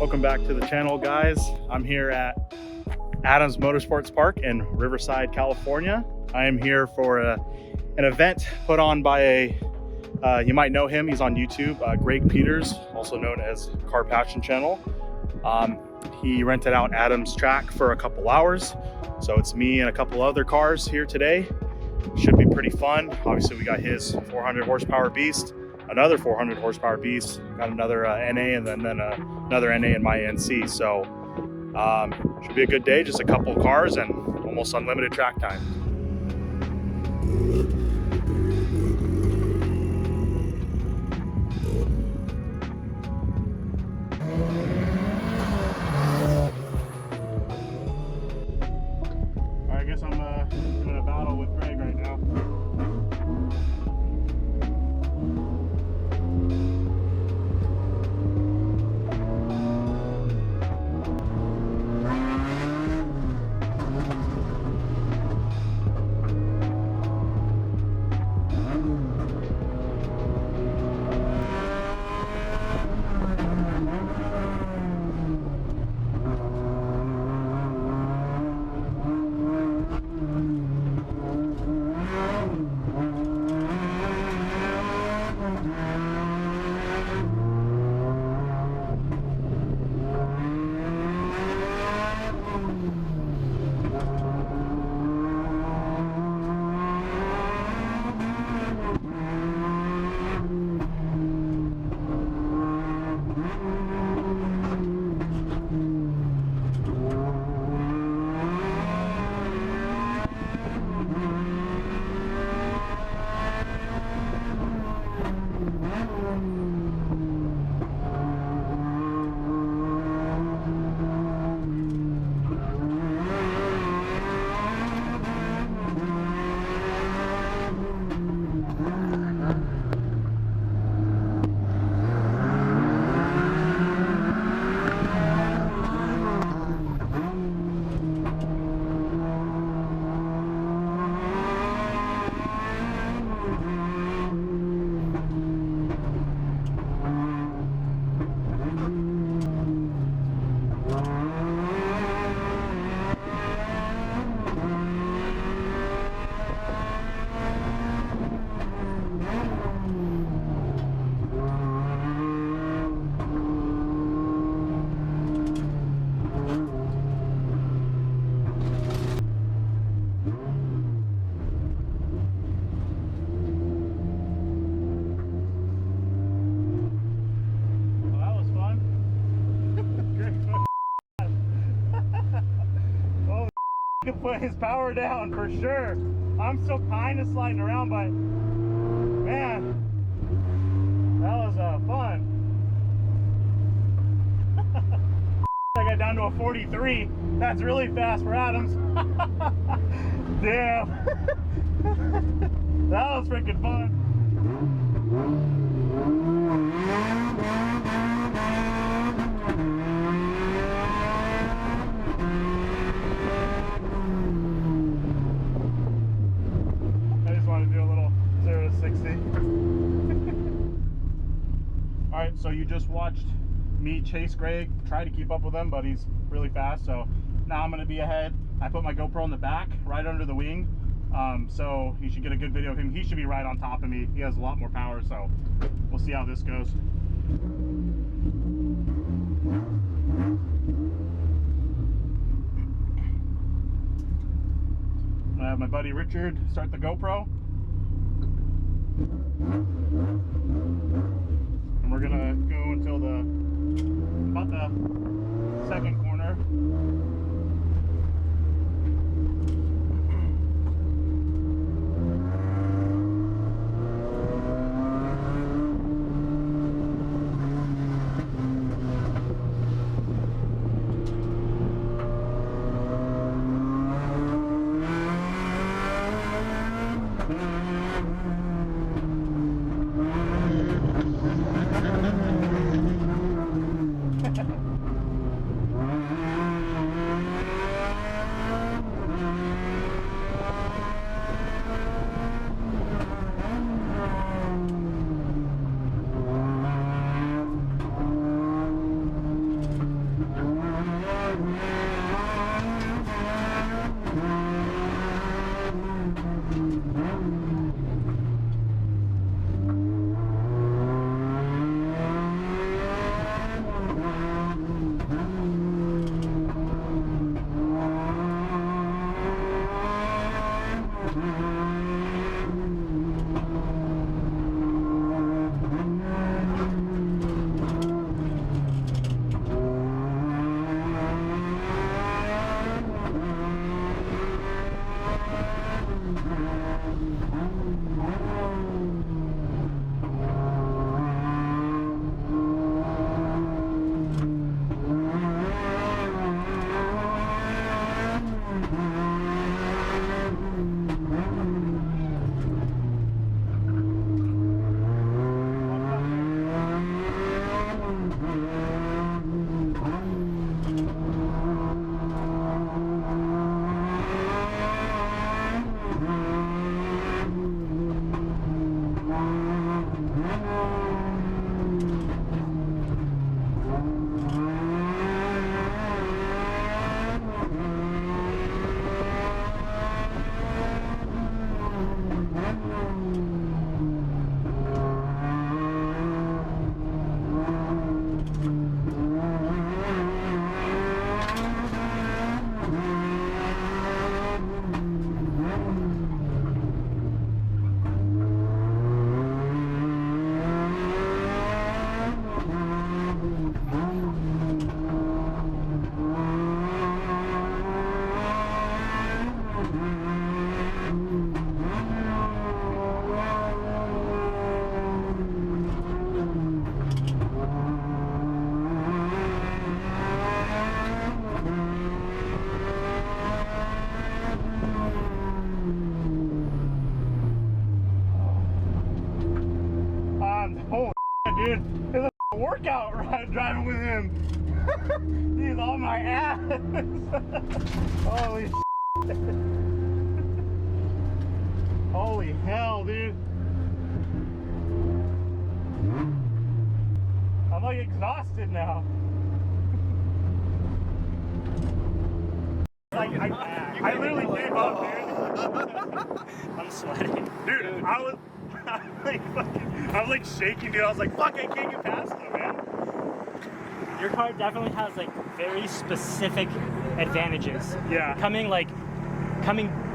Welcome back to the channel, guys. I'm here at Adams Motorsports Park in Riverside, California. I am here for an event put on by you might know him, he's on YouTube, Greg Peters, also known as TheCarPassionChannel. He rented out Adams track for a couple hours. So it's me and a couple other cars here today. Should be pretty fun. Obviously we got his 400 horsepower beast, another 400 horsepower beast, got another NA, and then another NA in my NC. So should be a good day, just a couple cars and almost unlimited track time. I guess I'm in a battle with Greg right now. Put his power down for sure. I'm still kind of sliding around, but man, that was fun. I got down to a 43. That's really fast for Adams. Damn. That was freaking fun. Alright, so you just watched me chase Greg, try to keep up with him, but he's really fast, so now I'm going to be ahead. I put my GoPro in the back, right under the wing, so you should get a good video of him. He should be right on top of me. He has a lot more power, so we'll see how this goes. I have my buddy Richard start the GoPro. And we're gonna go until about the second corner. workout ride driving with him. He's on my ass. Holy shit. Holy hell, dude. I'm like exhausted now. Like I literally gave up, dude. I'm sweating. Dude, I was like shaking, dude. I was like, fuck, I can't get past him, man. Your car definitely has like very specific advantages. Yeah. Coming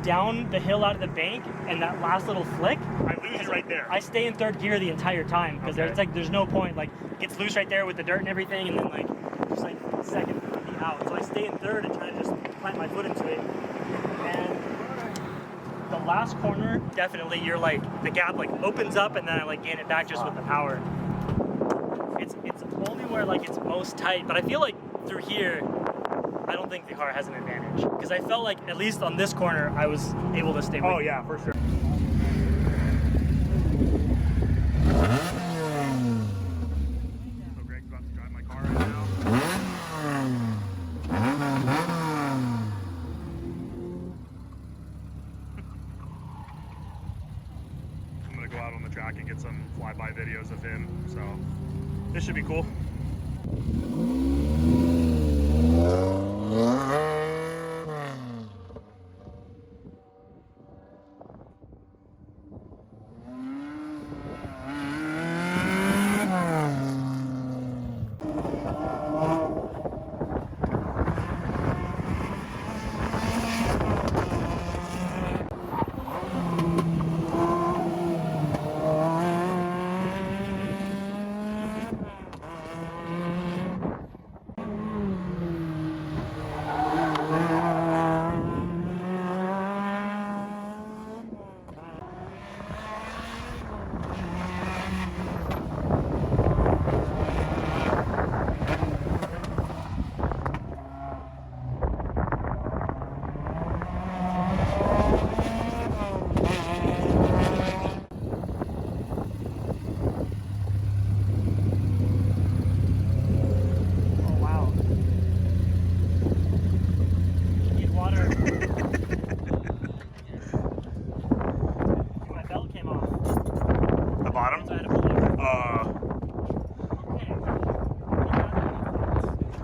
down the hill out of the bank and that last little flick, I lose it right there. I stay in third gear the entire time because there's no point. Like, it gets loose right there with the dirt and everything, and then like just like second would be out. So I stay in third and try to just plant my foot into it. And the last corner, definitely you're like the gap like opens up, and then I like gain it back just with the power. It's only where like it's most tight, but I feel like through here I don't think the car has an advantage because I felt like at least on this corner I was able to stay with Oh yeah, for sure. So Greg's about to drive my car right now. I'm gonna go out on the track and get some flyby videos of him, so this should be cool.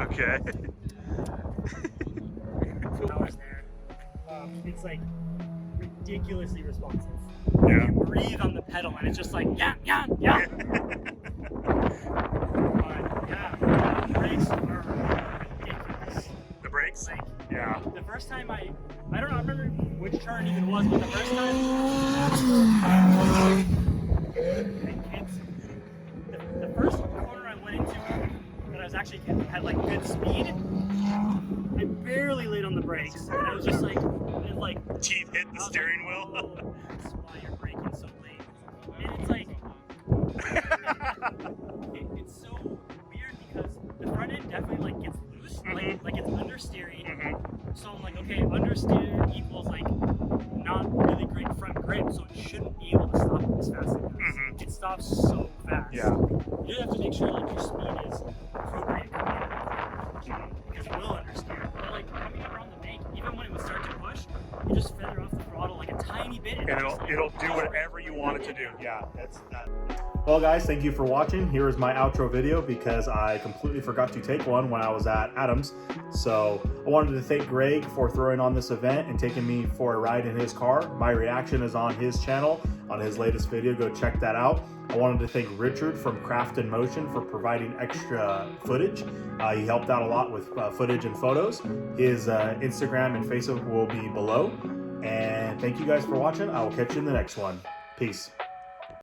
Okay. It's like ridiculously responsive. Yeah. You breathe on the pedal and it's just like yeah. But yeah, the brakes are ridiculous. The brakes? Like, yeah. The first time I don't know, I remember which turn it even was, but the first time the first corner I went into that I was actually had like good speed, I barely laid on the brakes. And I was just like Teeth hit the steering wheel. Oh, that's why you're braking so late. And it's like it's so weird because the front end definitely like gets loose, like it's understeering. So I'm like, okay, understeer equals like not really great front grip, so it shouldn't be able to stop as fast as it does. It stops so fast. Yeah. You have to make sure like your speed is appropriate coming out because it will understeer. But like coming around the bank, even when it would start to push, you just feather off the throttle like a tiny bit, and it'll do whatever you want it to do. Yeah, that's that. Well guys, thank you for watching. Here is my outro video because I completely forgot to take one when I was at Adams. So I wanted to thank Greg for throwing on this event and taking me for a ride in his car. My reaction is on his channel, on his latest video. Go check that out. I wanted to thank Richard from Craft in Motion for providing extra footage. He helped out a lot with footage and photos. His Instagram and Facebook will be below. And thank you guys for watching. I will catch you in the next one. Peace.